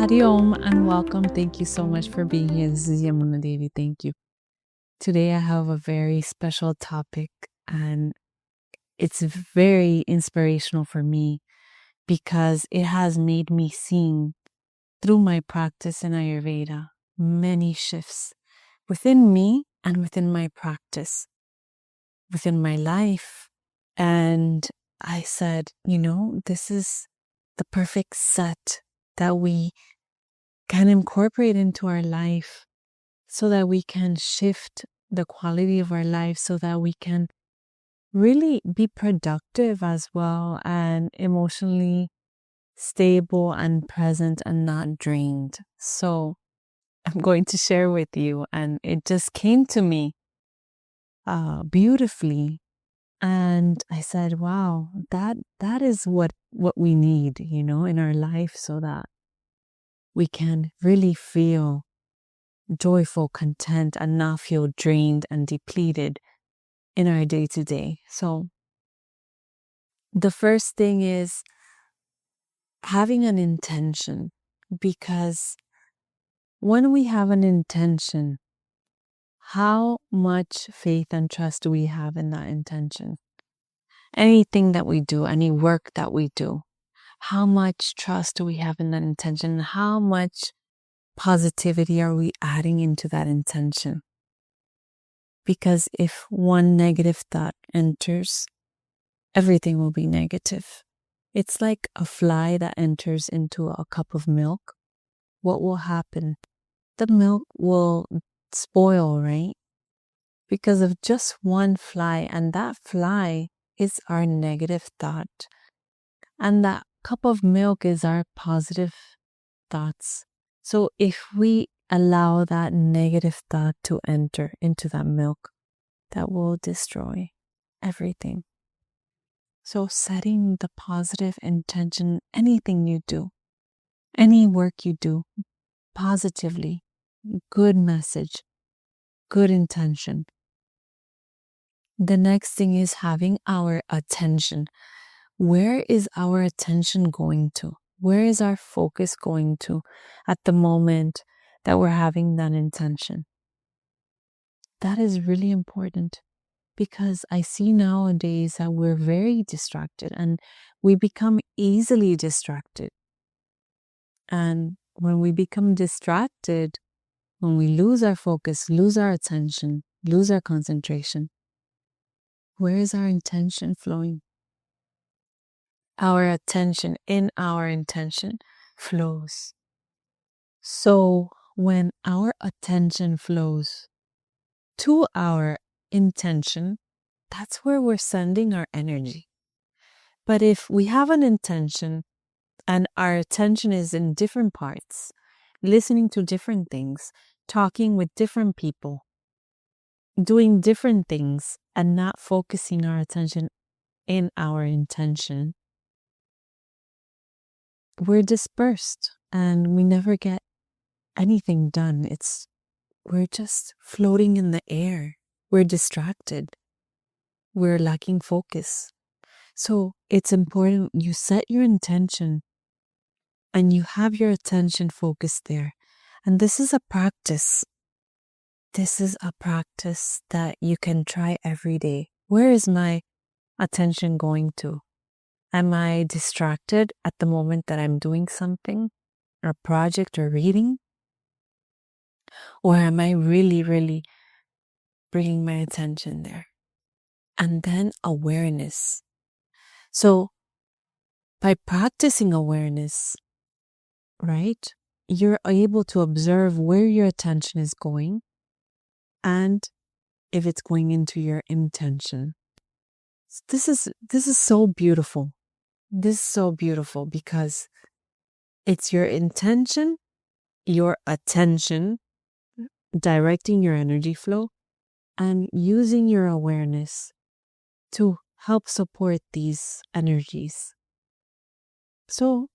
Hari Om and welcome. Thank you so much for being here. This is Yamuna Devi. Thank you. Today I have a very special topic and it's very inspirational for me because it has made me see through my practice in Ayurveda many shifts within me and within my practice, within my life. And I said, this is the perfect set that we can incorporate into our life so that we can shift the quality of our life so that we can really be productive as well and emotionally stable and present and not drained. So I'm going to share with you, and it just came to me beautifully. And I said, wow, that is what we need, in our life so that we can really feel joyful, content, and not feel drained and depleted in our day to day. So the first thing is having an intention, because when we have an intention, how much faith and trust do we have in that intention? Anything that we do, any work that we do, how much trust do we have in that intention? How much positivity are we adding into that intention? Because if one negative thought enters, everything will be negative. It's like a fly that enters into a cup of milk. What will happen? The milk will spoil, right? Because of just one fly, and that fly is our negative thought. And that cup of milk is our positive thoughts. So if we allow that negative thought to enter into that milk, that will destroy everything. So setting the positive intention, anything you do, any work you do, positively, good message, good intention. The next thing is having our attention. Where is our attention going to? Where is our focus going to at the moment that we're having that intention? That is really important, because I see nowadays that we're very distracted and we become easily distracted. And when we become distracted, when we lose our focus, lose our attention, lose our concentration, where is our intention flowing? Our attention in our intention flows. So when our attention flows to our intention, that's where we're sending our energy. But if we have an intention and our attention is in different parts, listening to different things, talking with different people, doing different things, and not focusing our attention in our intention, we're dispersed and we never get anything done. We're just floating in the air. We're distracted. We're lacking focus. So it's important you set your intention and you have your attention focused there. And this is a practice. This is a practice that you can try every day. Where is my attention going to? Am I distracted at the moment that I'm doing something, or project or reading? Or am I really, really bringing my attention there? And then awareness. So by practicing awareness, right, you're able to observe where your attention is going and if it's going into your intention. This is so beautiful. This is so beautiful because it's your intention, your attention, directing your energy flow, and using your awareness to help support these energies. So,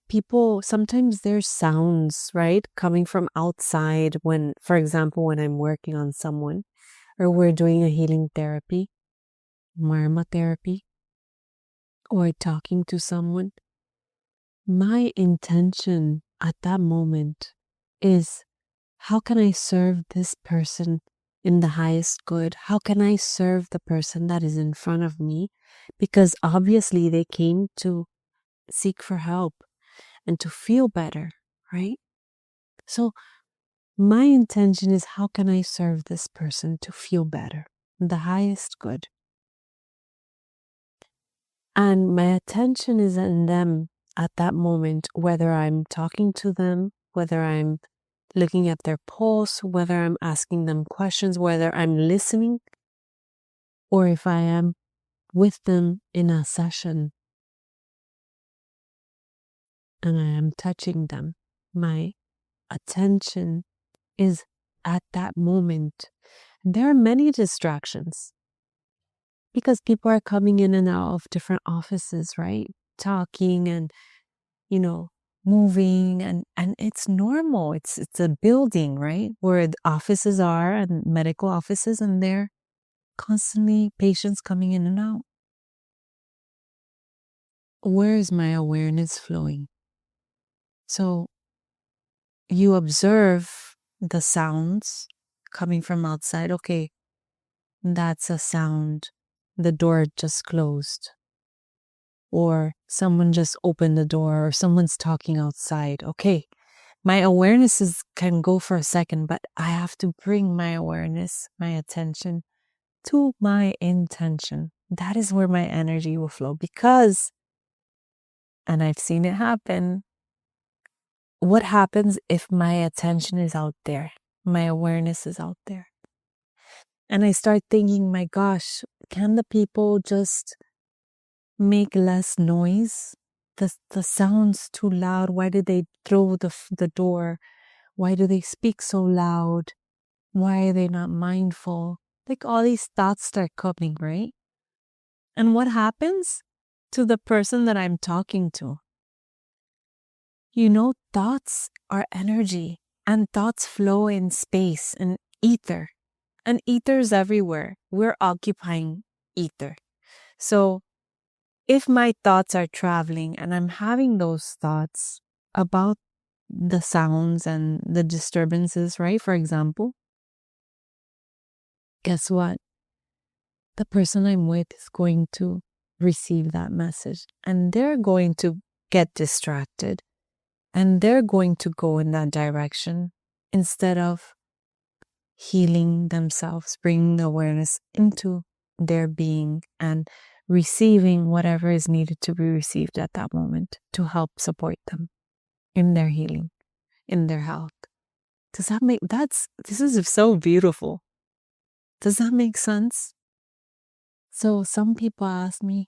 people, sometimes there's sounds, right, coming from outside when, for example, when I'm working on someone or we're doing a healing therapy, marma therapy, or talking to someone. My intention at that moment is, how can I serve this person in the highest good? How can I serve the person that is in front of me? Because obviously they came to seek for help and to feel better, right? So my intention is, how can I serve this person to feel better? The highest good. And my attention is in them at that moment, whether I'm talking to them, whether I'm looking at their pulse, whether I'm asking them questions, whether I'm listening, or if I am with them in a session and I am touching them. My attention is at that moment. There are many distractions because people are coming in and out of different offices, right? Talking and, moving, and it's normal. It's a building, right? Where the offices are, and medical offices, and they're constantly patients coming in and out. Where is my awareness flowing? So you observe the sounds coming from outside. Okay, that's a sound. The door just closed. Or someone just opened the door, or someone's talking outside. Okay, my awarenesses can go for a second, but I have to bring my awareness, my attention to my intention. That is where my energy will flow because, and I've seen it happen, what happens if my attention is out there? My awareness is out there. And I start thinking, my gosh, can the people just make less noise? The sound's too loud. Why did they throw the door? Why do they speak so loud? Why are they not mindful? Like all these thoughts start coming, right? And what happens to the person that I'm talking to? Thoughts are energy, and thoughts flow in space and ether. And ether's everywhere. We're occupying ether. So if my thoughts are traveling and I'm having those thoughts about the sounds and the disturbances, right? For example, guess what? The person I'm with is going to receive that message and they're going to get distracted and they're going to go in that direction instead of healing themselves, bringing the awareness into their being and receiving whatever is needed to be received at that moment to help support them in their healing, in their health. Does that make this is so beautiful. Does that make sense? So some people ask me,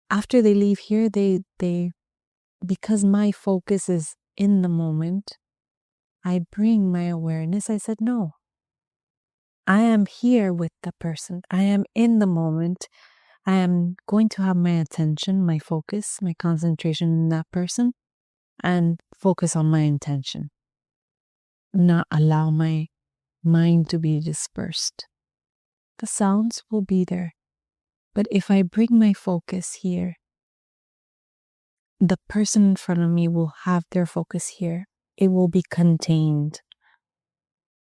after they leave here, they because my focus is in the moment, I bring my awareness. I said, no, I am here with the person. I am in the moment. I am going to have my attention, my focus, my concentration in that person and focus on my intention. Not allow my mind to be dispersed. The sounds will be there. But if I bring my focus here, the person in front of me will have their focus here. It will be contained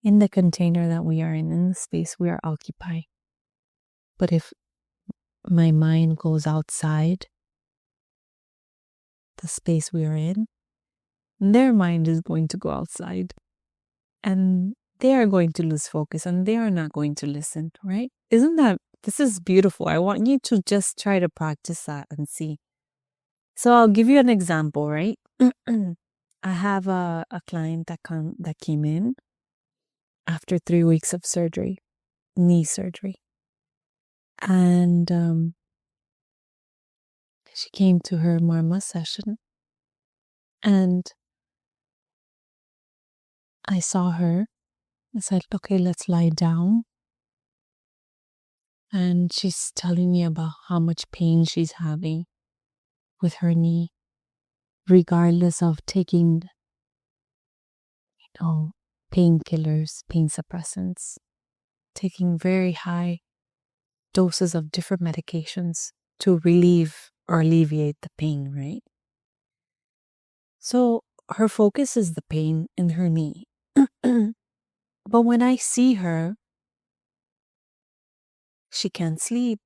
in the container that we are in the space we are occupying. But if my mind goes outside the space we are in, their mind is going to go outside and they are going to lose focus and they are not going to listen, right? This is beautiful. I want you to just try to practice that and see. So I'll give you an example, right? I have a client that came in after 3 weeks of surgery, knee surgery. And she came to her Marma session and I saw her. I said, okay, let's lie down. And she's telling me about how much pain she's having with her knee, regardless of taking, painkillers, pain suppressants, taking very high doses of different medications to relieve or alleviate the pain, right? So her focus is the pain in her knee. But when I see her, she can't sleep.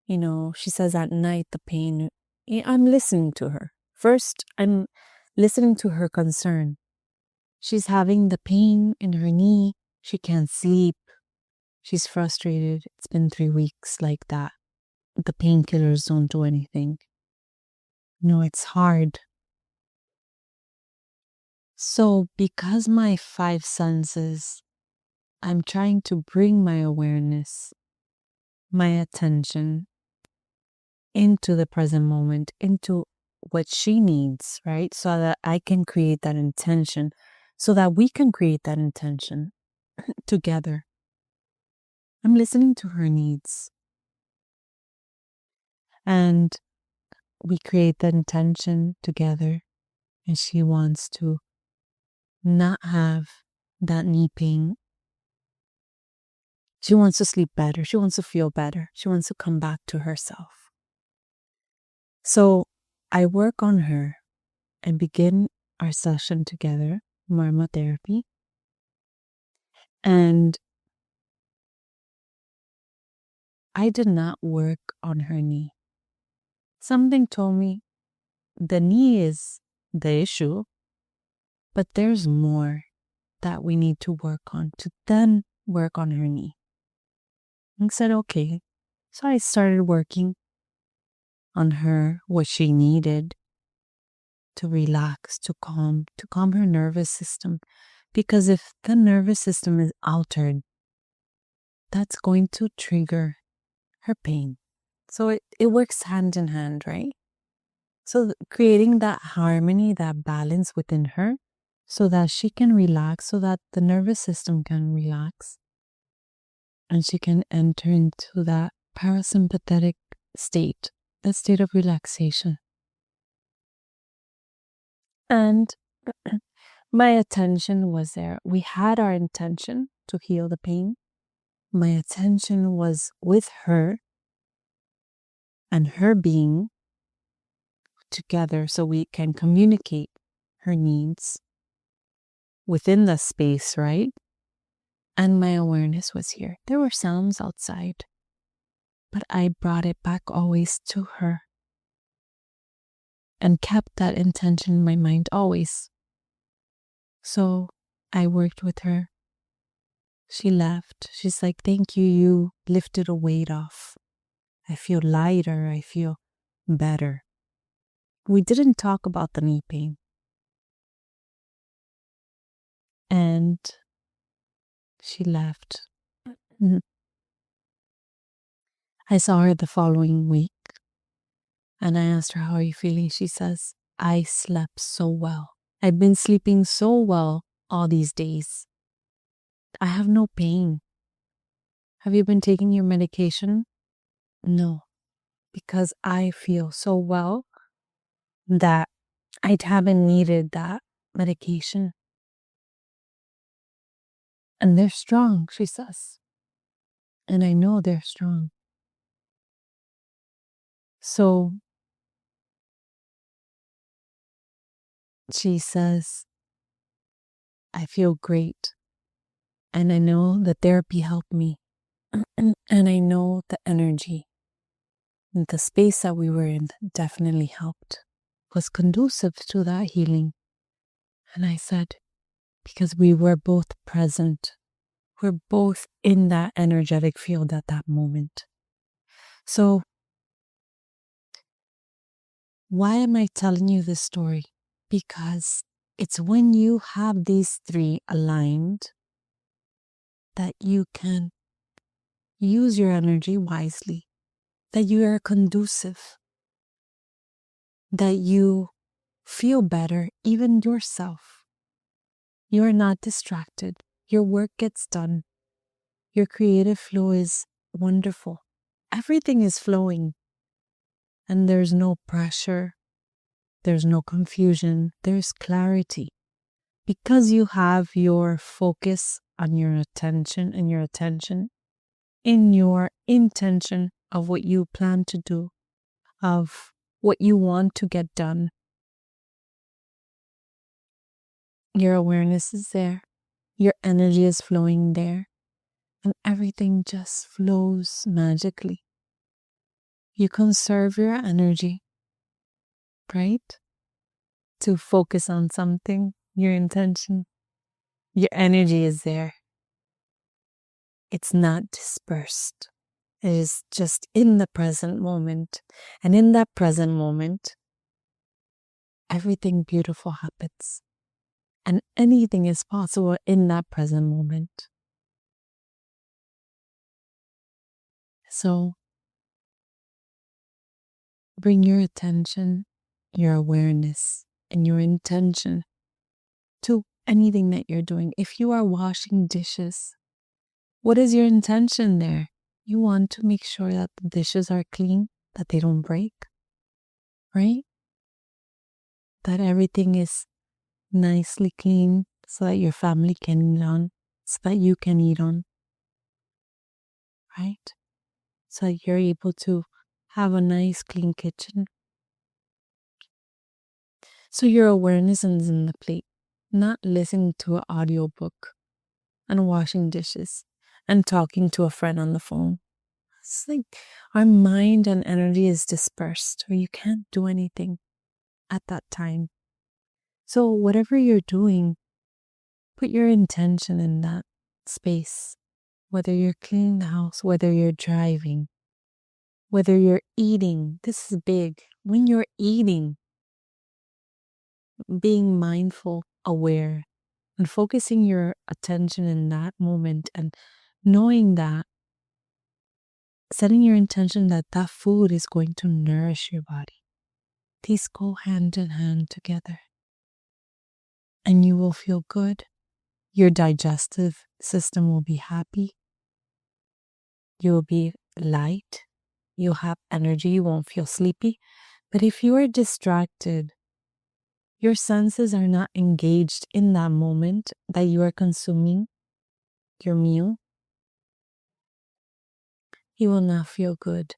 She says at night the pain. I'm listening to her. First, I'm listening to her concern. She's having the pain in her knee. She can't sleep. She's frustrated. It's been 3 weeks like that. The painkillers don't do anything. It's hard. So, because my 5 senses, I'm trying to bring my awareness, my attention into the present moment, into what she needs, right? So that I can create that intention, so that we can create that intention together. I'm listening to her needs. And we create that intention together. And she wants to not have that knee pain. She wants to sleep better. She wants to feel better. She wants to come back to herself. So I work on her and begin our session together, Marma therapy. And I did not work on her knee. Something told me the knee is the issue, but there's more that we need to work on to then work on her knee. And said, okay. So I started working on her, what she needed to relax, to calm her nervous system. Because if the nervous system is altered, that's going to trigger her pain. So it works hand in hand, right? So creating that harmony, that balance within her, so that she can relax, so that the nervous system can relax, and she can enter into that parasympathetic state, that state of relaxation. And my attention was there. We had our intention to heal the pain. My attention was with her and her being together so we can communicate her needs within the space, right? And my awareness was here. There were sounds outside, but I brought it back always to her and kept that intention in my mind always. So I worked with her. She left. She's like, thank you. You lifted a weight off. I feel lighter. I feel better. We didn't talk about the knee pain. And she left. I saw her the following week and I asked her, how are you feeling? She says, I slept so well. I've been sleeping so well all these days. I have no pain. Have you been taking your medication? No, because I feel so well that I haven't needed that medication. And they're strong, she says. And I know they're strong. So she says, I feel great. And I know the therapy helped me. And I know the energy, the space that we were in definitely helped, was conducive to that healing. And I said, because we were both present, we're both in that energetic field at that moment. So why am I telling you this story? Because it's when you have these three aligned that you can use your energy wisely, that you are conducive, that you feel better, even yourself. You are not distracted. Your work gets done. Your creative flow is wonderful. Everything is flowing. And there's no pressure. There's no confusion. There's clarity. Because you have your focus on your attention and your attention in your intention of what you plan to do, of what you want to get done. Your awareness is there. Your energy is flowing there. And everything just flows magically. You conserve your energy, right? To focus on something, your intention. Your energy is there. It's not dispersed. It is just in the present moment. And in that present moment, everything beautiful happens. And anything is possible in that present moment. So bring your attention, your awareness, and your intention to anything that you're doing. If you are washing dishes, what is your intention there? You want to make sure that the dishes are clean, that they don't break, right? That everything is nicely clean so that your family can eat on, so that you can eat on, right? So that you're able to have a nice clean kitchen. So your awareness is in the plate, not listening to an audiobook and washing dishes and talking to a friend on the phone. It's like our mind and energy is dispersed, or you can't do anything at that time. So whatever you're doing, put your intention in that space. Whether you're cleaning the house, whether you're driving, whether you're eating. This is big. When you're eating, being mindful, aware, and focusing your attention in that moment and knowing that, setting your intention that that food is going to nourish your body. These go hand in hand together. And you will feel good. Your digestive system will be happy. You will be light. You'll have energy. You won't feel sleepy. But if you are distracted, your senses are not engaged in that moment that you are consuming your meal, you will not feel good.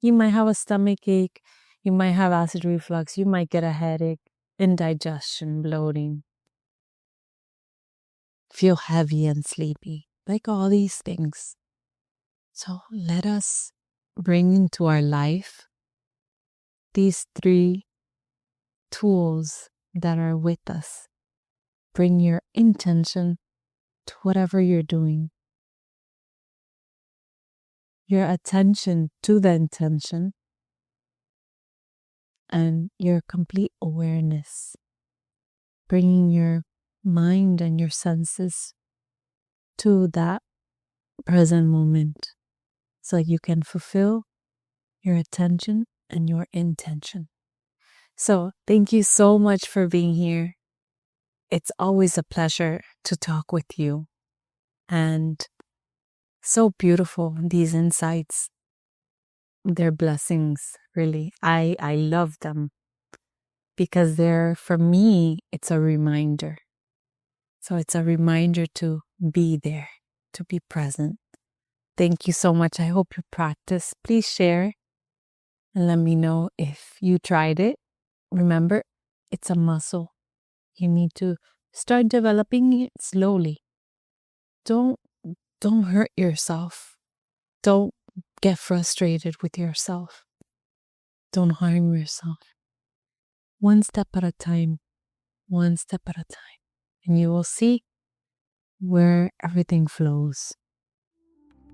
You might have a stomach ache. You might have acid reflux. You might get a headache, indigestion, bloating, feel heavy and sleepy, like all these things. So let us bring into our life these 3 tools that are with us. Bring your intention to whatever you're doing, your attention to the intention, and your complete awareness. Bringing your mind and your senses to that present moment so you can fulfill your attention and your intention. So thank you so much for being here. It's always a pleasure to talk with you. And so beautiful, these insights. They're blessings, really. I love them because for me, it's a reminder. So it's a reminder to be there, to be present. Thank you so much. I hope you practice. Please share and let me know if you tried it. Remember, it's a muscle. You need to start developing it slowly. Don't hurt yourself. Don't get frustrated with yourself. Don't harm yourself. One step at a time. One step at a time. And you will see where everything flows.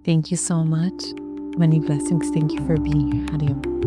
Thank you so much. Many blessings. Thank you for being here. Hariom.